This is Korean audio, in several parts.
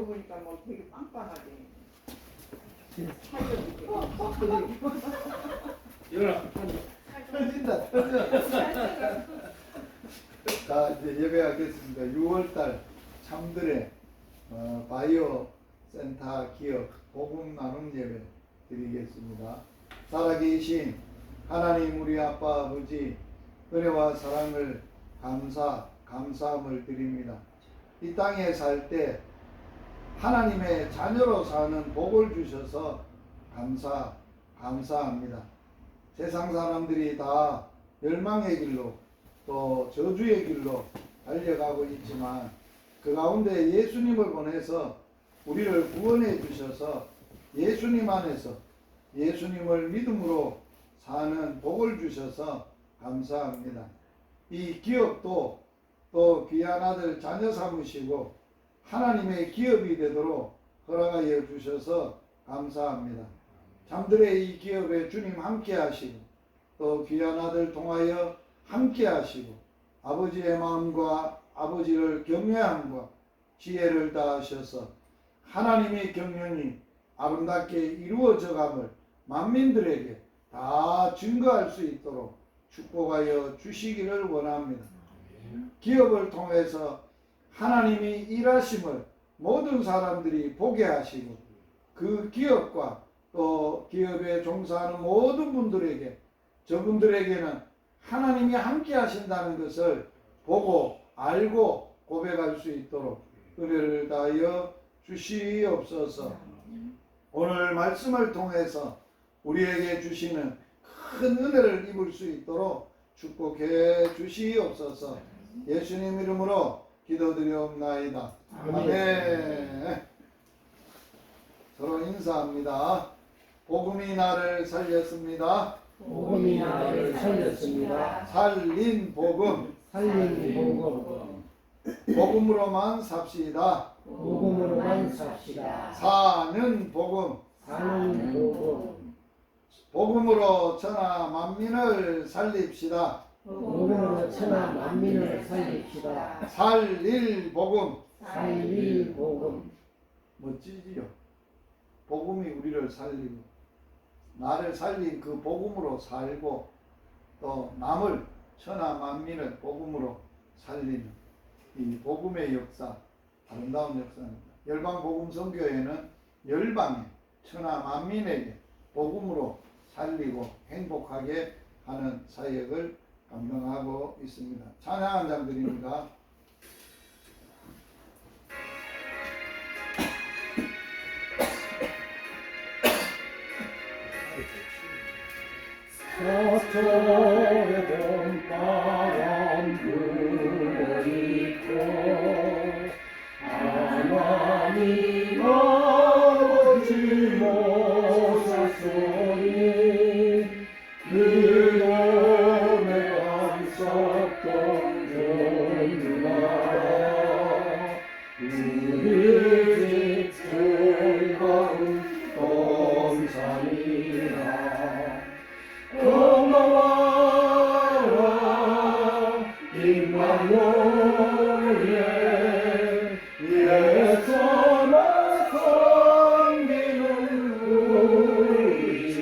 보니까 뭐 되게 빵빵하게 일어나. 터진다 터져. 자 이제 예배하겠습니다. 6월달 참들의 바이오 센터 기업 복음 나눔 예배 드리겠습니다. 살아계신 하나님 우리 아빠 아버지 은혜와 사랑을 감사함을 드립니다. 이 땅에 살 때 하나님의 자녀로 사는 복을 주셔서 감사합니다. 세상 사람들이 다 멸망의 길로 또 저주의 길로 달려가고 있지만 그 가운데 예수님을 보내서 우리를 구원해 주셔서 예수님 안에서 예수님을 믿음으로 사는 복을 주셔서 감사합니다. 이 기업도 또 귀한 아들 자녀 삼으시고 하나님의 기업이 되도록 허락하여 주셔서 감사합니다. 잠들의 이 기업에 주님 함께 하시고 또 귀한 아들 통하여 함께 하시고 아버지의 마음과 아버지를 경외함과 지혜를 다하셔서 하나님의 경륜이 아름답게 이루어져감을 만민들에게 다 증거할 수 있도록 축복하여 주시기를 원합니다. 기업을 통해서 하나님이 일하심을 모든 사람들이 보게 하시고 그 기업과 또 기업에 종사하는 모든 분들에게 저분들에게는 하나님이 함께 하신다는 것을 보고 알고 고백할 수 있도록 은혜를 다하여 주시옵소서. 오늘 말씀을 통해서 우리에게 주시는 큰 은혜를 입을 수 있도록 축복해 주시옵소서. 예수님 이름으로 기도드리옵나이다. 아멘. 서로 인사합니다. 복음이 나를 살렸습니다. 복음이 나를 살렸습니다. 살린 복음. 살린 복음. 복음으로만 삽시다. 복음으로만 삽시다. 사는 복음. 사는 복음. 복음으로 천하 만민을 살립시다. 복음으로 천하 만민을 살립시다. 살릴 복음. 살릴 복음. 멋지지요. 복음이 우리를 살리고 나를 살린 그 복음으로 살고 또 남을 천하 만민을 복음으로 살리는 이 복음의 역사, 아름다운 역사입니다. 열방 복음 선교회는 열방에 천하 만민에게 복음으로 살리고 행복하게 하는 사역을 감당하고 있습니다. 찬양 한 장 드립니다. 서쪽에 봄바람 불고 있고 하나님 아버지 모사소리 그놈의 안석동 좋은 우리 집 즐거운 동산이라 고마워라 임마누엘 예수만 섬기는 우리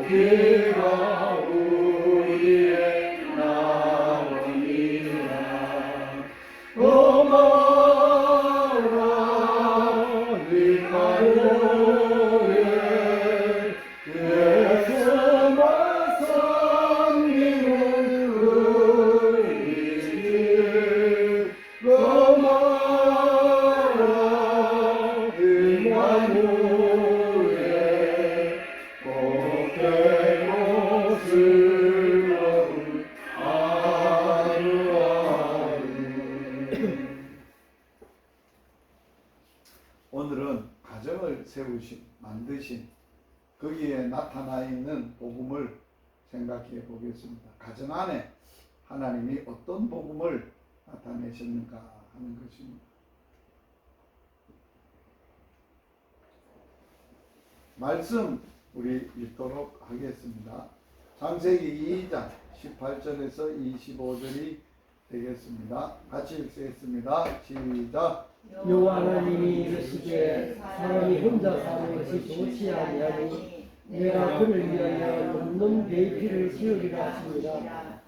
네가 우리의 나원이라 고마워라 네가 우리의 예수만 섬기는 우리 고마워라 임마누엘 복되고 즐거운 하루하루. 오늘은 가정을 세우신, 만드신 거기에 나타나 있는 복음을 생각해 보겠습니다. 가정 안에 하나님이 어떤 복음을 나타내셨는가 하는 것입니다. 말씀 우리 읽도록 하겠습니다. 창세기 2장 18절에서 25절이 되겠습니다. 같이 읽겠습니다. 시작. 여호와 하나님이 이르시되 사람이 혼자 사는 것이 좋지 아니하니 내가 그를 위하여 높는 배필을 지으리라 하십니다.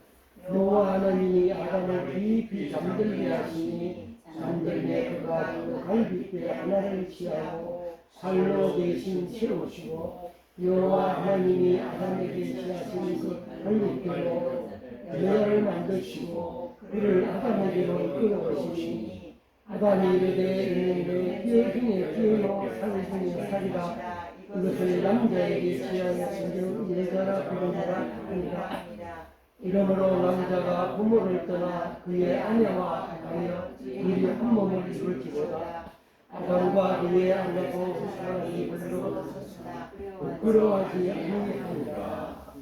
여호와 하나님이 아담을 깊이 잠들게 하시니 잠들매 그가 그 갈빗대 하나를 취하고 살로 대신 채우시고 여호와 하나님이 아담에게 취하신 그 갈빗대로 여자를 만드시고 그를 아담에게로 끌어오시니 아담이 이르되 이는 내 뼈 중에 뼈요 살 중에 살이라 이것을 남자에게 취하였으며 여자라 부르노라 하니라. 이러므로 남자가 부모를 떠나 그의 아내와 하여 둘이 한 몸을 이룰지로다. 아담과 그의 아내도 사랑이 별로 부끄러워하지 아니하니라.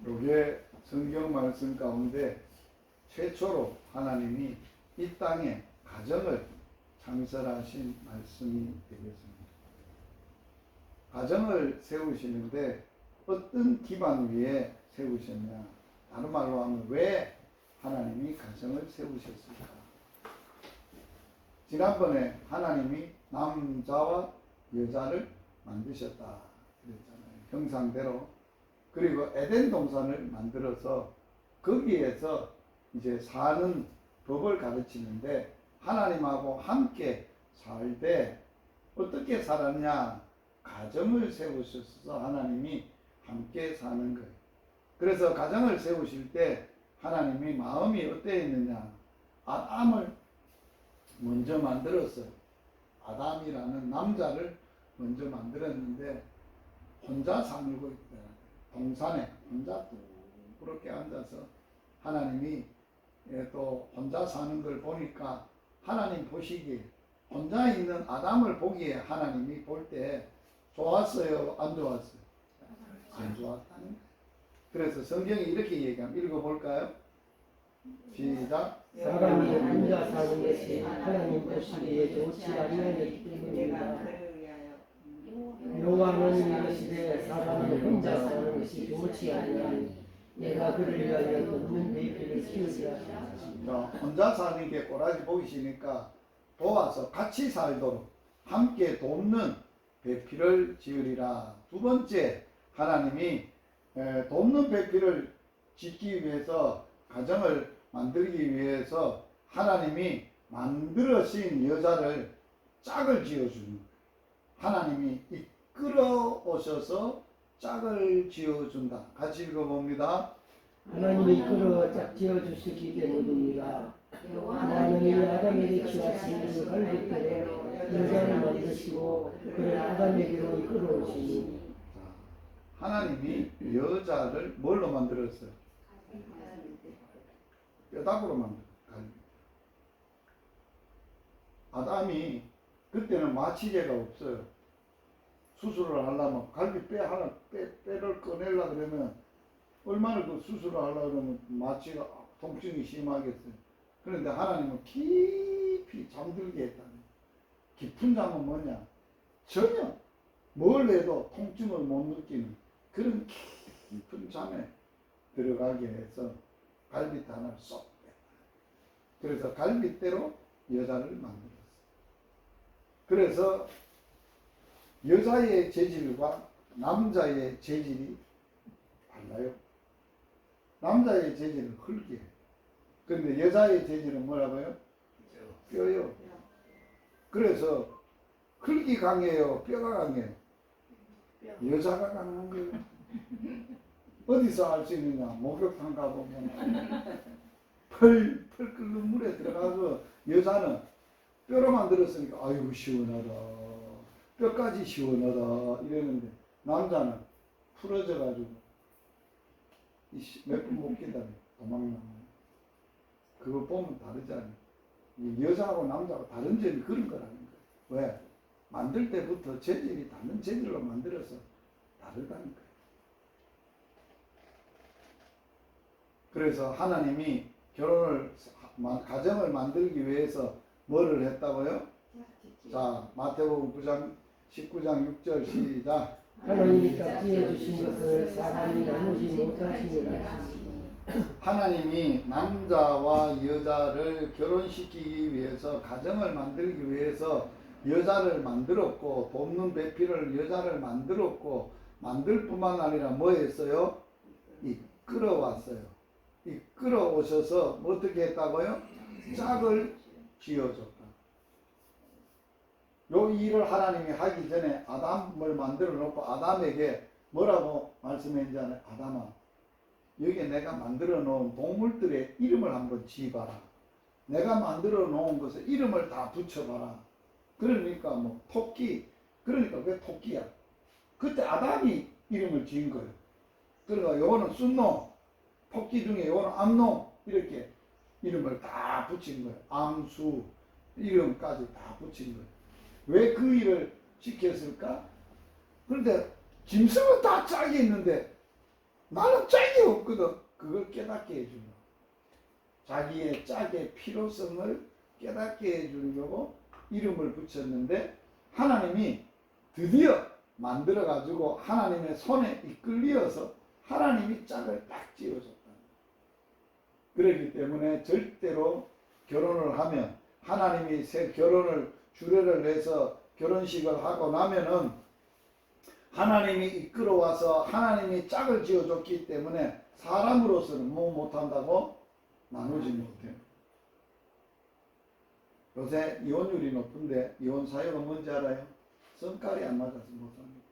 이게 성경 말씀 가운데 최초로 하나님이 이 땅에 가정을 창설하신 말씀이 되겠습니다. 가정을 세우시는데 어떤 기반 위에 세우셨냐? 다른 말로 하면 왜 하나님이 가정을 세우셨을까? 지난번에 하나님이 남자와 여자를 만드셨다 그랬잖아요. 형상대로. 그리고 에덴 동산을 만들어서 거기에서 이제 사는 법을 가르치는데 하나님하고 함께 살 때 어떻게 살았냐? 가정을 세우셔서 하나님이 함께 사는 거예요. 그래서 가정을 세우실 때 하나님이 마음이 어땠느냐? 아담을 먼저 만들었어요. 아담이라는 남자를 먼저 만들었는데 혼자 살고 있다. 동산에 혼자 그렇게 앉아서 하나님이 또 혼자 사는 걸 보니까 하나님 보시기에 혼자 있는 아담을 보기에 하나님이 볼 때 좋았어요? 안 좋았어요? 안 좋았다는 거예요. 그래서 성경이 이렇게 얘기하면 읽어볼까요? 시작. 사람이 혼자 사는 것이 하나님 보시기에 좋지 아니하기 때문이다. 여호와는 이르시되 사람이 혼자 사는 것이 좋지 아니하니 내가 그를 위하여 높는 배필을 지으리라. 혼자 사는 게 꼬라지 보이시니까 도와서 같이 살도록 함께 돕는 배필을 지으리라. 두 번째, 하나님이 돕는 배필을 짓기 위해서, 가정을 만들기 위해서 하나님이 만들어신 여자를 짝을 지어주는 거예요. 하나님이 이끌어 오셔서 짝을 지어준다. 같이 읽어봅니다. 하나님이 이끌어 짝 지어주시기 때문입니다. 하나님이 아담에게 취하신 그 갈빗대로 여자를 만드시고 그를 아담에게로 이끌어오시니. 하나님이 여자를 뭘로 만들었어요? 뼈다구로 만들었어요. 아담이 그때는 마취제가 없어요. 수술을 하려면 갈비뼈 하나 뼈를 꺼내려고 그러면 얼마나 그 수술을 하려고 그러면 마취가 통증이 심하겠어요. 그런데 하나님은 깊이 잠들게 했다는 거예요. 깊은 잠은 뭐냐? 전혀 뭘 해도 통증을 못 느끼는 그런 깊은 잠에 들어가게 해서 갈빗대 하나를 쏙 뺐다. 그래서 갈빗대로 여자를 만들었어요. 그래서 여자의 재질과 남자의 재질이 달라요. 남자의 재질은 흙이에요. 근데 여자의 재질은 뭐라고요? 뼈요. 그래서 흙이 강해요, 뼈가 강해요. 여자가 강한 거예요. 어디서 알 수 있느냐? 목욕탕 가보면 펄펄 끓는 물에 들어가서 여자는 뼈로 만들었으니까 아이고 시원하다, 뼈까지 시원하다 이랬는데 남자는 풀어져가지고 몇 분 못 기다려 도망나면 그거 보면 다르잖아요. 여자하고 남자하고 다른 점이 그런 거라는 거예요. 왜? 만들 때부터 재질이 다른 재질로 만들어서 다르다는 거예요. 그래서 하나님이 가정을 만들기 위해서 뭐를 했다고요? 자, 마태복음 9장 19장 6절 시작. 하나님이 짝지어 주신 것을 사람이 나누지 못하시니라. 하나님이 남자와 여자를 결혼시키기 위해서 가정을 만들기 위해서 여자를 만들었고 돕는 배필을 여자를 만들었고 만들 뿐만 아니라 뭐 했어요? 이끌어왔어요. 이끌어오셔서 뭐 어떻게 했다고요? 짝을 지어줬다. 요 일을 하나님이 하기 전에 아담을 만들어 놓고 아담에게 뭐라고 말씀했잖아요. 아담아, 여기 내가 만들어 놓은 동물들의 이름을 한번 지어봐라. 내가 만들어 놓은 것에 이름을 다 붙여봐라. 그러니까 뭐 토끼, 그러니까 왜 토끼야? 그때 아담이 이름을 지은 거예요. 그러니까 요거는 순놈, 토끼 중에 요거는 암놈, 이렇게 이름을 다 붙인 거예요. 암수 이름까지 다 붙인 거예요. 왜 그 일을 시켰을까? 그런데 짐승은 다 짝이 있는데 나는 짝이 없거든. 그걸 깨닫게 해주는 자기의 짝의 필요성을 깨닫게 해주려고 이름을 붙였는데 하나님이 드디어 만들어 가지고 하나님의 손에 이끌려서 하나님이 짝을 딱 지어줬다. 그렇기 때문에 절대로 결혼을 하면 하나님이 새 결혼을 주례를 해서 결혼식을 하고 나면은 하나님이 이끌어와서 하나님이 짝을 지어줬기 때문에 사람으로서는 뭐 못한다고? 나누지 못해요. 요새 이혼율이 높은데 이혼 사유가 뭔지 알아요? 성깔이 안 맞아서 못합니다.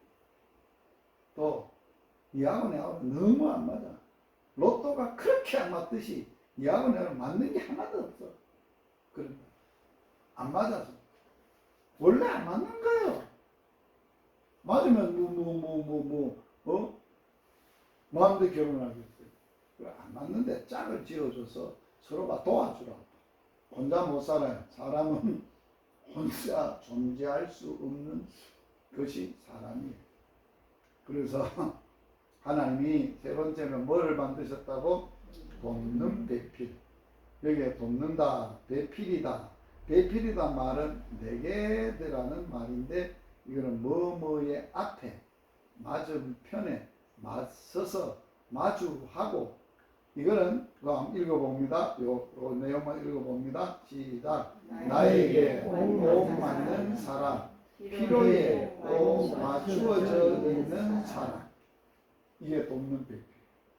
또 이하고 내하고 너무 안 맞아. 로또가 그렇게 안 맞듯이 이하고 내하고 맞는 게 하나도 없어. 그러니까 안 맞아서 원래 안 맞는 거예요. 맞으면 마음대로 결혼하겠어요. 안 맞는데 짝을 지어줘서 서로가 도와주라고. 혼자 못 살아요. 사람은 혼자 존재할 수 없는 것이 사람이에요. 그래서 하나님이 세 번째는 뭐를 만드셨다고? 돕는 배필. 여기에 돕는다, 배필이다. 배필이다 말은 내게드라는 말인데 이거는 뭐뭐의 앞에 맞은편에 맞서서 마주하고 이거는 한번 읽어봅니다. 요 내용만 읽어봅니다. 시작. 나에게 꼭 맞는 사람, 필요에 꼭 맞추어져 있는 사람. 이게 돕는 배필.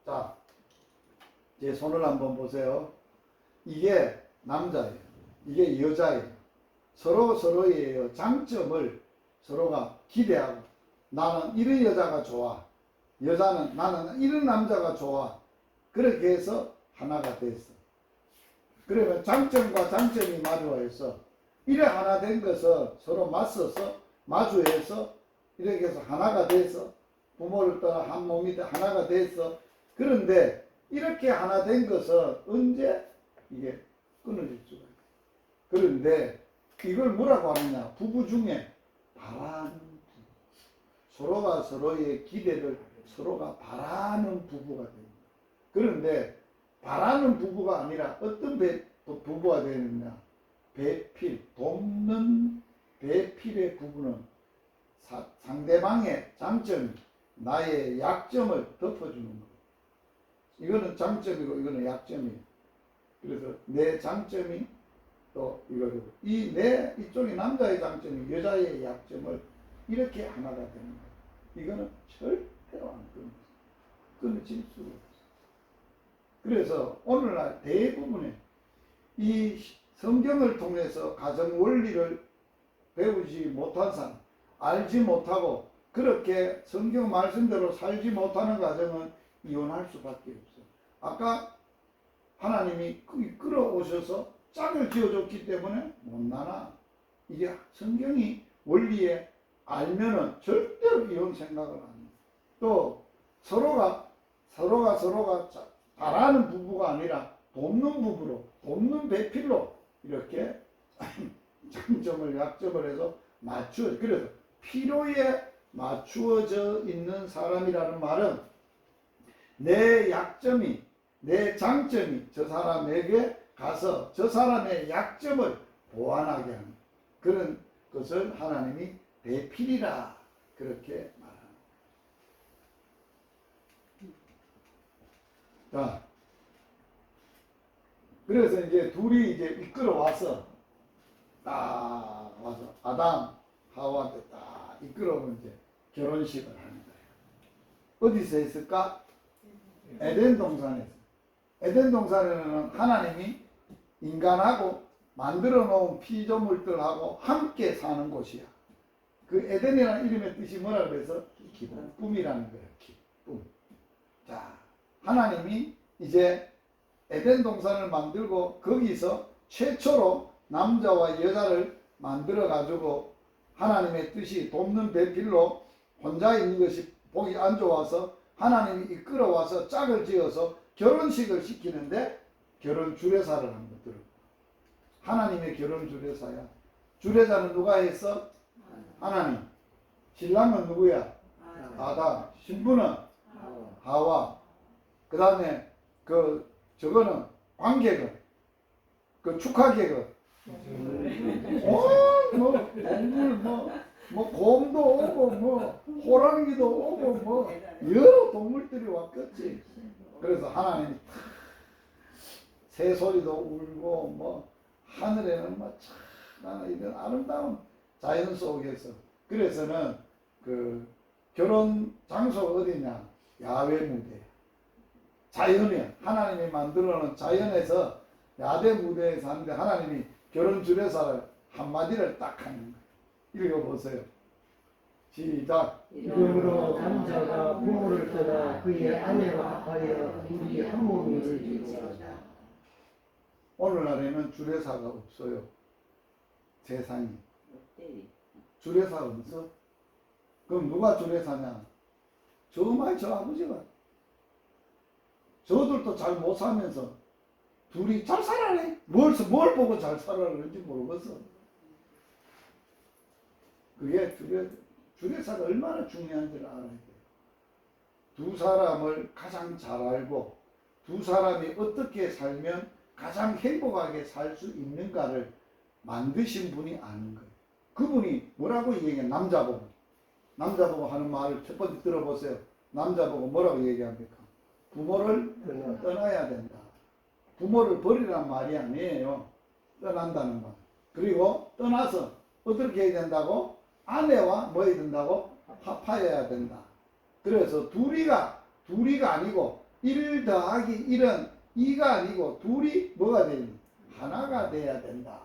자, 제 손을 한번 보세요. 이게 남자예요. 이게 여자예요. 서로의 장점을 서로가 기대하고 나는 이런 여자가 좋아. 여자는 나는 이런 남자가 좋아. 그렇게 해서 하나가 됐어. 그러면 장점과 장점이 마주해서 이래 하나 된 것을 서로 맞서서 마주해서 이렇게 해서 하나가 돼서 부모를 떠나 한 몸이 하나가 돼서 그런데 이렇게 하나 된 것은 언제 이게 끊어질 수가 있어요. 그런데 이걸 뭐라고 하느냐? 부부 중에 바라는 부부. 서로가 서로의 기대를 서로가 바라는 부부가 됩니다. 그런데 바라는 부부가 아니라 어떤 부부가 되느냐? 배필, 돕는 배필의 부부는 상대방의 장점, 나의 약점을 덮어주는 거예요. 이거는 장점이고 이거는 약점이에요. 그래서 내 장점이 또 이거고 이쪽이 남자의 장점이 여자의 약점을 이렇게 하나가 되는 거예요. 이거는 절대로 안 됩니다. 끊어질 수가 없어. 그래서 오늘날 대부분의 이 성경을 통해서 가정 원리를 배우지 못한 사람, 알지 못하고 그렇게 성경 말씀대로 살지 못하는 가정은 이혼할 수밖에 없어. 아까 하나님이 끌어오셔서 짝을 지어줬기 때문에 못 나나. 이게 성경이 원리에 알면은 절대로 이혼 생각을 안 해. 또 서로가 잘하는 부부가 아니라 돕는 부부로, 돕는 배필로 이렇게 장점을 약점을 해서 맞추어. 그래서 필요에 맞추어져 있는 사람이라는 말은 내 약점이, 내 장점이 저 사람에게 가서 저 사람의 약점을 보완하게 하는 그런 것을 하나님이 배필이라 그렇게 말합니다. 자, 그래서 이제 둘이 이제 이끌어 와서 딱 와서 아담 하와한테 딱 이끌어오면 이제 결혼식을 하는 거예요. 어디서 했을까? 에덴 동산에서. 에덴 동산에는 하나님이 인간하고 만들어 놓은 피조물들하고 함께 사는 곳이야. 그 에덴이라는 이름의 뜻이 뭐라 그래서 기쁨이라는 거예요. 기쁨. 자, 하나님이 이제 에덴 동산을 만들고 거기서 최초로 남자와 여자를 만들어 가지고 하나님의 뜻이 돕는 배필로 혼자 있는 것이 보기 안 좋아서 하나님이 이끌어와서 짝을 지어서 결혼식을 시키는데 결혼 주례사를 한번 들어. 하나님의 결혼 주례사야. 주례사는 누가 했어? 하나님. 신랑은 누구야? 아담. 신부는 하와. 그 다음에 저거는 관객은 축하객은 곰도 오고 호랑이도 오고 여러 동물들이 왔겠지. 그래서 하나님이 새소리도 울고 하늘에는 나는 이런 아름다운 자연 속에서. 그래서는 그 결혼 장소가 어디냐? 야외 무대. 자연이야. 하나님이 만들어 놓은 자연에서 야외 무대에서 하는데 하나님이 결혼 주례사를 한마디를 딱 하는 거예요. 읽어보세요. 시작. 이러므로 남자가 부모를 떠나 그의 아내와 합하여 둘이 한 몸이 되리로다. 오늘날에는 주례사가 없어요. 세상이. 주례사가 없어? 그럼 누가 주례사냐? 저 아버지가. 저들도 잘 못 살면서 둘이 잘 살아네. 뭘 보고 잘 살아라 그런지 모르겠어. 그게 주례사가 얼마나 중요한지를 알아야 돼요. 두 사람을 가장 잘 알고 두 사람이 어떻게 살면 가장 행복하게 살 수 있는가를 만드신 분이 아는 거예요. 그분이 뭐라고 얘기해? 남자보고 하는 말을 첫 번째 들어보세요. 남자보고 뭐라고 얘기합니까? 부모를 떠나야 된다. 부모를 버리란 말이 아니에요. 떠난다는 말. 그리고 떠나서 어떻게 해야 된다고? 아내와 뭐 해야 된다고? 합하여야 된다. 그래서 둘이가 아니고 1 더하기 1은 2가 아니고 둘이 뭐가 돼야 된다? 하나가 돼야 된다.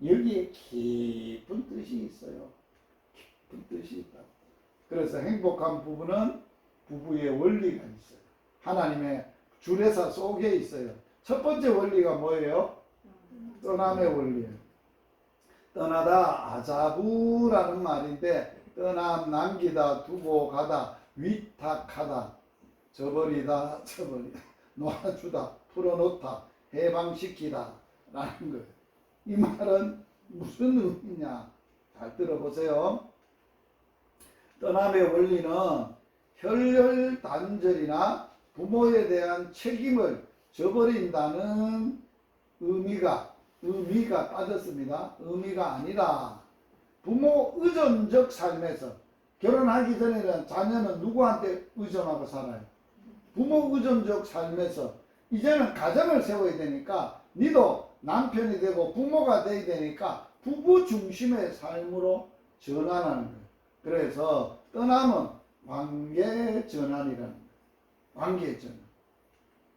여기에 깊은 뜻이 있어요. 깊은 뜻이 있다. 그래서 행복한 부부는 부부의 원리가 있어요. 하나님의 주례사 속에 있어요. 첫 번째 원리가 뭐예요? 떠남의 원리예요. 떠나다 아자부라는 말인데 떠남, 남기다, 두고 가다, 위탁하다, 저버리다, 놓아주다, 풀어놓다, 해방시키다 라는 거예요. 이 말은 무슨 의미냐? 잘 들어보세요. 떠남의 원리는 혈혈단절이나 부모에 대한 책임을 져버린다는 의미가 빠졌습니다. 의미가 아니라 부모 의존적 삶에서 결혼하기 전에는 자녀는 누구한테 의존하고 살아요? 부모 의존적 삶에서 이제는 가정을 세워야 되니까 니도 남편이 되고 부모가 돼야 되니까 부부 중심의 삶으로 전환하는 거예요. 그래서 떠남은 관계 전환이라는 거예요. 관계잖아.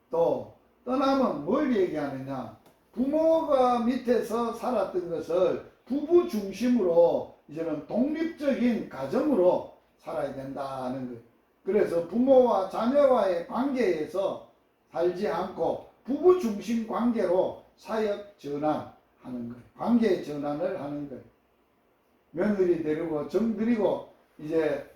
또 떠나면 뭘 얘기하느냐? 부모가 밑에서 살았던 것을 부부 중심으로 이제는 독립적인 가정으로 살아야 된다는 거예요. 그래서 부모와 자녀와의 관계에서 살지 않고 부부 중심 관계로 사역 전환하는 거예요. 관계 전환을 하는 거예요. 며느리 데리고 정들이고 이제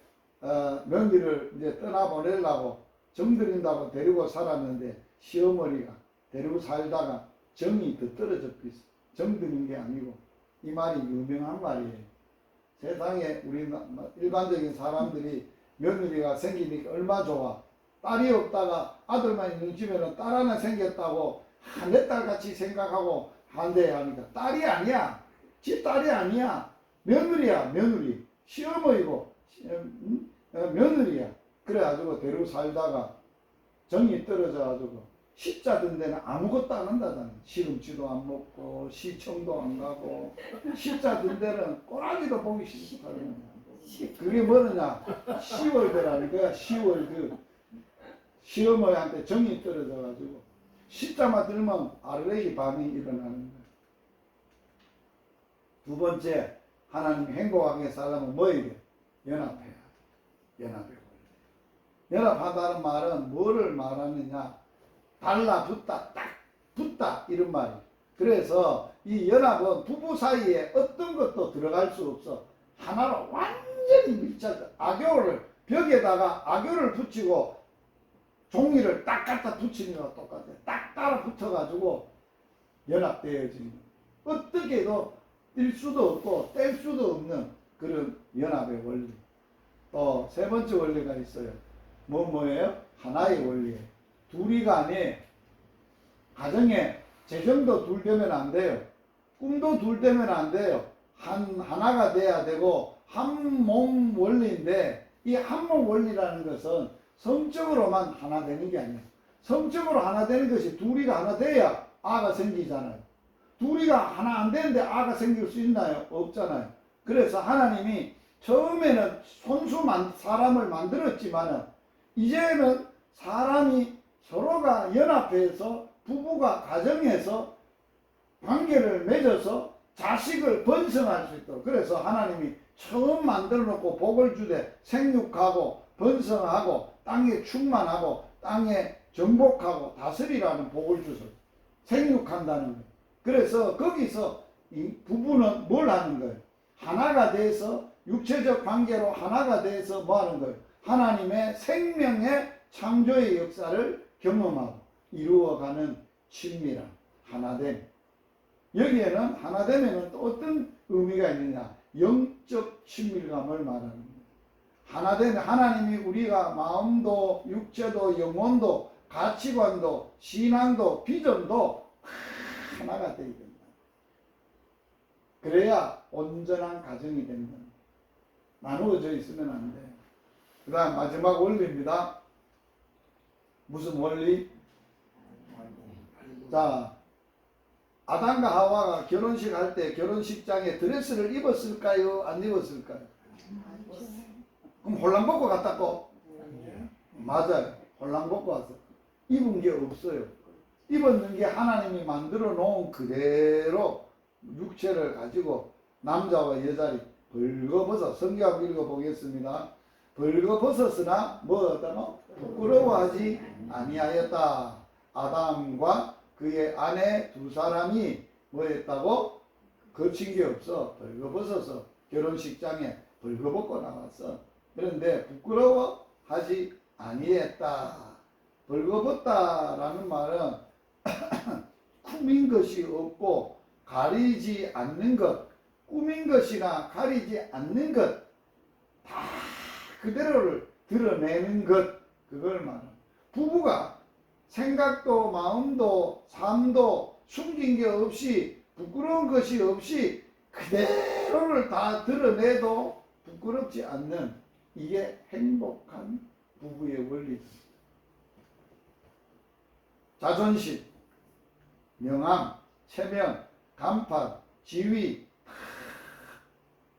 며느리를 이제 떠나보내려고 정들인다고 데리고 살았는데 시어머니가 데리고 살다가 정이 더 떨어져 있어. 정드는 게 아니고 이 말이 유명한 말이에요. 세상에 우리 일반적인 사람들이 며느리가 생기니까 얼마 좋아. 딸이 없다가 아들만 있는 집에는 딸 하나 생겼다고 내 딸같이 생각하고 반대하니까 딸이 아니야. 지 딸이 아니야. 며느리야 며느리. 시어머니고 며느리야. 그래가지고 데리고 살다가 정이 떨어져가지고 시자 든 데는 아무것도 안 한다잖아. 시금치도 안 먹고 시청도 안 가고 시자 든 데는 꼬라지도 보기 싫고 하는 거야. 그게 뭐느냐? 10월대라는 거야. 10월드. 시어머니한테 정이 떨어져가지고 시자만 들면 알레르기 반응이 일어나는 거야. 두 번째, 하나님 행복하게 살려면 뭐예요? 연합해야 돼. 연합해. 연합하다는 말은 뭐를 말하느냐? 달라붙다, 딱 붙다 이런 말이에요. 그래서 이 연합은 부부 사이에 어떤 것도 들어갈 수 없어. 하나로 완전히 밀착. 악교를 벽에다가 악교를 붙이고 종이를 딱 갖다 붙이는 거와 똑같아. 딱 따라 붙어가지고 연합되어지는 거예요. 어떻게 해도 뛸 수도 없고 뗄 수도 없는 그런 연합의 원리. 또 세 번째 원리가 있어요. 뭐예요? 하나의 원리예요. 둘이가 아니, 가정에 재정도 둘 되면 안 돼요. 꿈도 둘 되면 안 돼요. 하나가 돼야 되고, 한 몸 원리인데, 이 한 몸 원리라는 것은 성적으로만 하나 되는 게 아니에요. 성적으로 하나 되는 것이 둘이가 하나 돼야 아가 생기잖아요. 둘이가 하나 안 되는데 아가 생길 수 있나요? 없잖아요. 그래서 하나님이 처음에는 사람을 만들었지만은, 이제는 사람이 서로가 연합해서 부부가 가정에서 관계를 맺어서 자식을 번성할 수 있도록. 그래서 하나님이 처음 만들어 놓고 복을 주되 생육하고 번성하고 땅에 충만하고 땅에 정복하고 다스리라는 복을 주서 생육한다는 거예요. 그래서 거기서 이 부부는 뭘 하는 거예요? 하나가 돼서 육체적 관계로 하나가 돼서 뭐 하는 거예요? 하나님의 생명의 창조의 역사를 경험하고 이루어가는 친밀한 하나됨. 여기에는 하나됨에는 또 어떤 의미가 있느냐? 영적 친밀감을 말하는 거예요. 하나됨, 하나님이 우리가 마음도 육체도 영혼도 가치관도 신앙도 비전도 하나가 되어야 된다. 그래야 온전한 가정이 된다. 나누어져 있으면 안 돼. 그 다음 마지막 원리입니다. 무슨 원리? 자, 아담과 하와가 결혼식 할 때 결혼식장에 드레스를 입었을까요? 안 입었을까요? 그럼 홀랑벗고 갔다고? 맞아요. 홀랑벗고 왔어. 입은 게 없어요. 입었는 게 하나님이 만들어 놓은 그대로 육체를 가지고 남자와 여자를 벌거벗어. 성경 읽어보겠습니다. 벌거벗었으나 뭐였다노? 부끄러워하지 아니하였다. 아담과 그의 아내 두 사람이 뭐했다고? 거친 게 없어. 벌거벗어서 결혼식장에 벌거벗고 나왔어. 그런데 부끄러워하지 아니했다. 벌거벗다라는 말은 꾸민 것이 없고 가리지 않는 것, 꾸민 것이나 가리지 않는 것, 다 그대로를 드러내는 것, 그걸 말합니다. 부부가 생각도 마음도 삶도 숨긴 게 없이 부끄러운 것이 없이 그대로를 다 드러내도 부끄럽지 않는, 이게 행복한 부부의 원리입니다. 자존심, 명함, 체면, 간판, 지위 다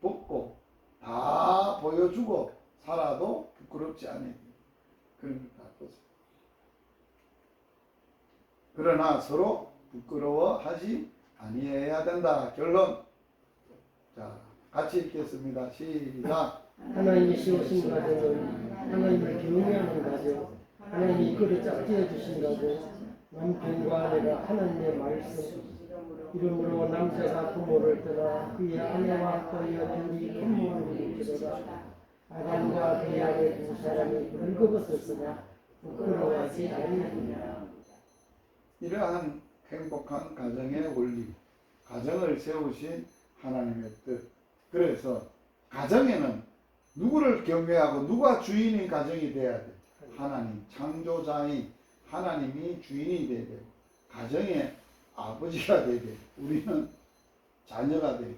벗고 다 보여주고 살아도 부끄럽지 않아요. 그런 걸 다 벗어. 그러나 서로 부끄러워하지 아니해야 된다. 결론. 자, 같이 읽겠습니다. 시작. 하나님이 씌우신 가정은 하나님을 경외하는 가정, 하나님이 이끌어 짝지어 주신 가정, 남편과 아내가 하나님의 말씀, 이름으로 남자가 부모를 떠나 그의 아내와 하여 둘이 부모를 이르더라. 아담과 그의 아내 두 사람이 벌거벗었으나 부끄러워하지 아니하니라. 이러한 행복한 가정의 원리, 가정을 세우신 하나님의 뜻. 그래서 가정에는 누구를 경외하고 누가 주인인 가정이 돼야 돼. 하나님, 창조자인 하나님이 주인이 돼야 돼. 가정의 아버지가 돼야 돼. 우리는 자녀가 돼야 돼.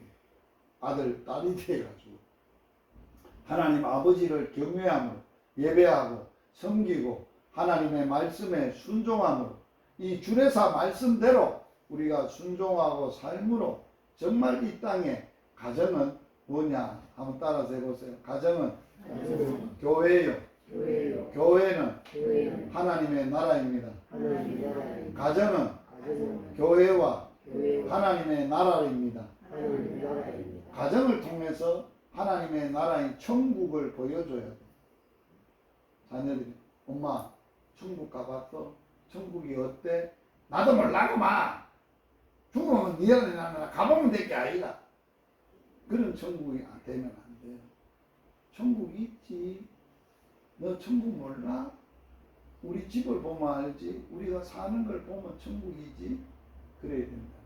아들, 딸이 돼가지고 하나님 아버지를 경외함으로 예배하고 섬기고 하나님의 말씀에 순종함으로 이 주례사 말씀대로 우리가 순종하고 삶으로 정말 이 땅에 가정은 뭐냐? 한번 따라서 해보세요. 가정은 교회요. 교회는 하나님의 나라입니다. 가정은 교회와 하나님의 나라입니다. 가정을 통해서 하나님의 나라인 천국을 보여줘야 돼. 자녀들이 엄마 천국 가봤어? 천국이 어때? 나도 몰라구만. 죽으면 니한테 나는 가보면 될 게 아니라. 그런 천국이 되면 안 돼요. 천국 있지. 너 천국 몰라? 우리 집을 보면 알지. 우리가 사는 걸 보면 천국이지. 그래야 된다.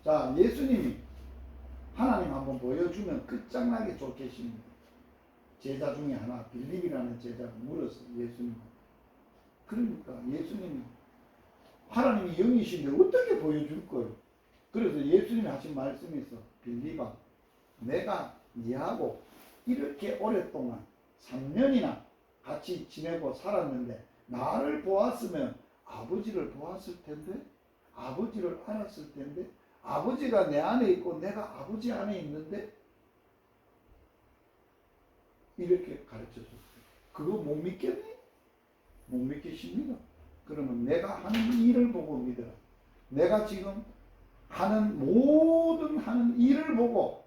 자, 예수님이 하나님 한번 보여주면 끝장나게 좋겠습니다. 제자 중에 하나 빌립이라는 제자가 물었어요. 예수님한테. 그러니까 예수님이 하나님이 영이신데 어떻게 보여줄 거예요? 그래서 예수님이 하신 말씀이 있어. 빌립아, 내가 니하고 이렇게 오랫동안 3년이나 같이 지내고 살았는데 나를 보았으면 아버지를 보았을 텐데, 아버지를 알았을 텐데, 아버지가 내 안에 있고 내가 아버지 안에 있는데, 이렇게 가르쳐줬어요. 그거 못 믿겠니? 못 믿겠습니다. 그러면 내가 하는 일을 보고 믿어라. 내가 지금 하는 모든 하는 일을 보고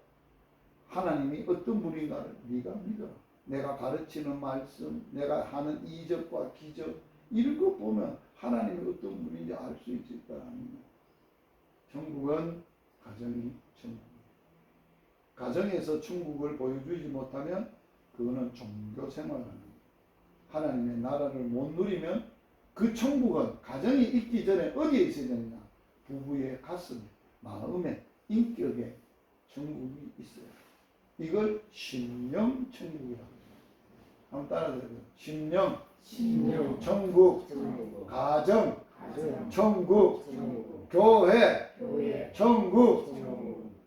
하나님이 어떤 분인가를 네가 믿어라. 내가 가르치는 말씀, 내가 하는 이적과 기적, 이런 거 보면 하나님이 어떤 분인지 알 수 있을 거 아닙니까? 천국은 가정이 천국입니다. 가정에서 천국을 보여주지 못하면 그거는 종교 생활하는 거예요. 하나님의 나라를 못 누리면 그 천국은 가정이 있기 전에 어디에 있어야 되느냐? 부부의 가슴, 마음에, 인격에 천국이 있어요. 이걸 심령 천국이라고 해요. 한번 따라해보세요. 심령, 천국, 가정, 천국, 교회, 천국,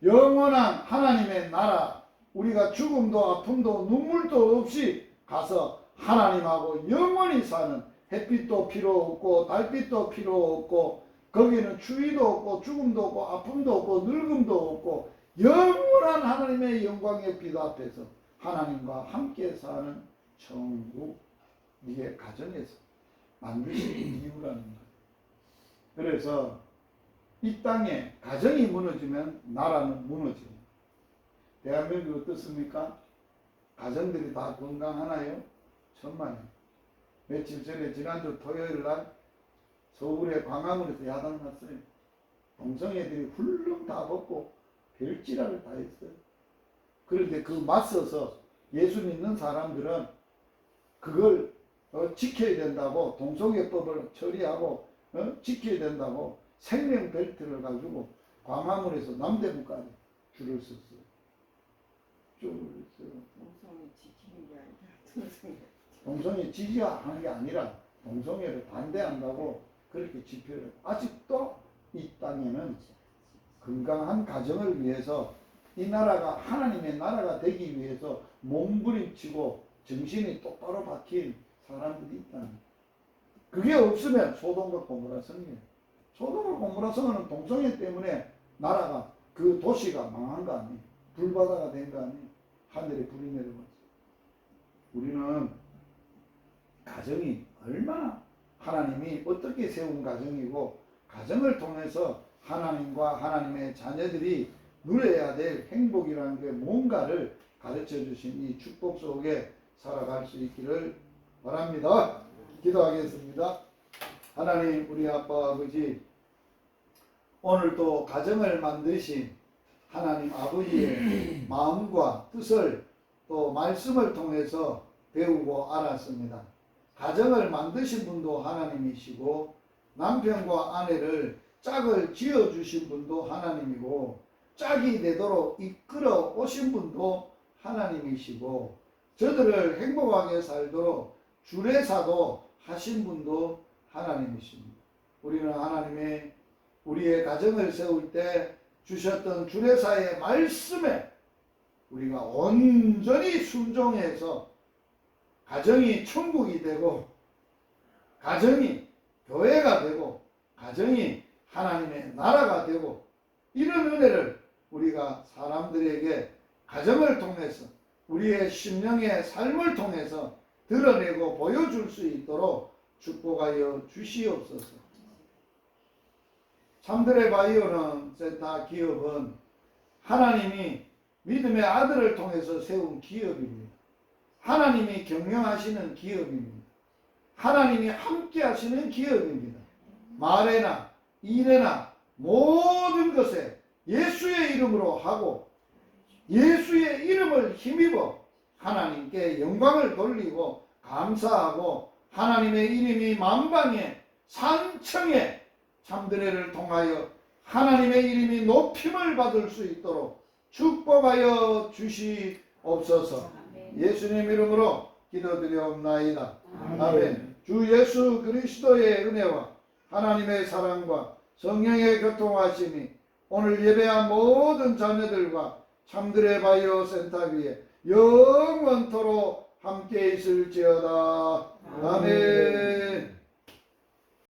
영원한 하나님의 나라. 우리가 죽음도 아픔도 눈물도 없이 가서 하나님하고 영원히 사는, 햇빛도 필요 없고 달빛도 필요 없고 거기는 추위도 없고 죽음도 없고 아픔도 없고 늙음도 없고 영원한 하나님의 영광의 빛 앞에서 하나님과 함께 사는 천국. 이게 가정에서 만드신 이유라는 거예요. 그래서 이 땅에 가정이 무너지면 나라는 무너집니다. 대한민국 어떻습니까? 가정들이 다 건강하나요? 천만에. 며칠 전에 지난주 토요일 날 서울의 광화문에서 야당 났어요. 동성애들이 훌렁 다 벗고 별지랄을 다 했어요. 그런데 그 맞서서 예수 믿는 사람들은 그걸 지켜야 된다고, 동성애법을 처리하고 지켜야 된다고 생명 벨트를 가지고 광화문에서 남대문까지 줄을 섰어요. 줄을 섰어요. 동성애 지키는 게 아니라 동성애 지지하는 게 아니라 동성애를 반대한다고 그렇게 집회를. 아직도 이 땅에는 건강한 가정을 위해서 이 나라가 하나님의 나라가 되기 위해서 몸부림치고 정신이 똑바로 박힌 사람들이 있다는 거예요. 그게 없으면 소돔과 고모라 성이에요. 소돔과 고모라 성은 동성애 때문에 나라가, 그 도시가 망한 거 아니에요. 불바다가 된 거 아니에요. 하늘에 불이 내려왔어요. 우리는 가정이 얼마나 하나님이 어떻게 세운 가정이고 가정을 통해서 하나님과 하나님의 자녀들이 누려야 될 행복이라는 게 뭔가를 가르쳐 주신 이 축복 속에 살아갈 수 있기를 바랍니다. 기도하겠습니다. 하나님, 우리 아빠 아버지, 오늘도 가정을 만드신 하나님 아버지의 마음과 뜻을 또 말씀을 통해서 배우고 알았습니다. 가정을 만드신 분도 하나님이시고 남편과 아내를 짝을 지어주신 분도 하나님이고 짝이 되도록 이끌어 오신 분도 하나님이시고 저들을 행복하게 살도록 주례사도 하신 분도 하나님이십니다. 우리는 하나님의 우리의 가정을 세울 때 주셨던 주례사의 말씀에 우리가 온전히 순종해서 가정이 천국이 되고 가정이 교회가 되고 가정이 하나님의 나라가 되고 이런 은혜를 우리가 사람들에게 가정을 통해서 우리의 심령의 삶을 통해서 드러내고 보여줄 수 있도록 축복하여 주시옵소서. 참들의 바이오는 센터 기업은 하나님이 믿음의 아들을 통해서 세운 기업입니다. 하나님이 경영하시는 기업입니다. 하나님이 함께 하시는 기업입니다. 말에나 일에나 모든 것에 예수의 이름으로 하고 예수의 이름을 힘입어 하나님께 영광을 돌리고 감사하고 하나님의 이름이 만방에 산청에 참드레를 통하여 하나님의 이름이 높임을 받을 수 있도록 축복하여 주시옵소서. 예수님 이름으로 기도드리옵나이다. 아멘. 주 예수 그리스도의 은혜와 하나님의 사랑과 성령의 교통하심이 오늘 예배한 모든 자녀들과 참들의 바이오 센터 위에 영원토록 함께 있을지어다. 아멘.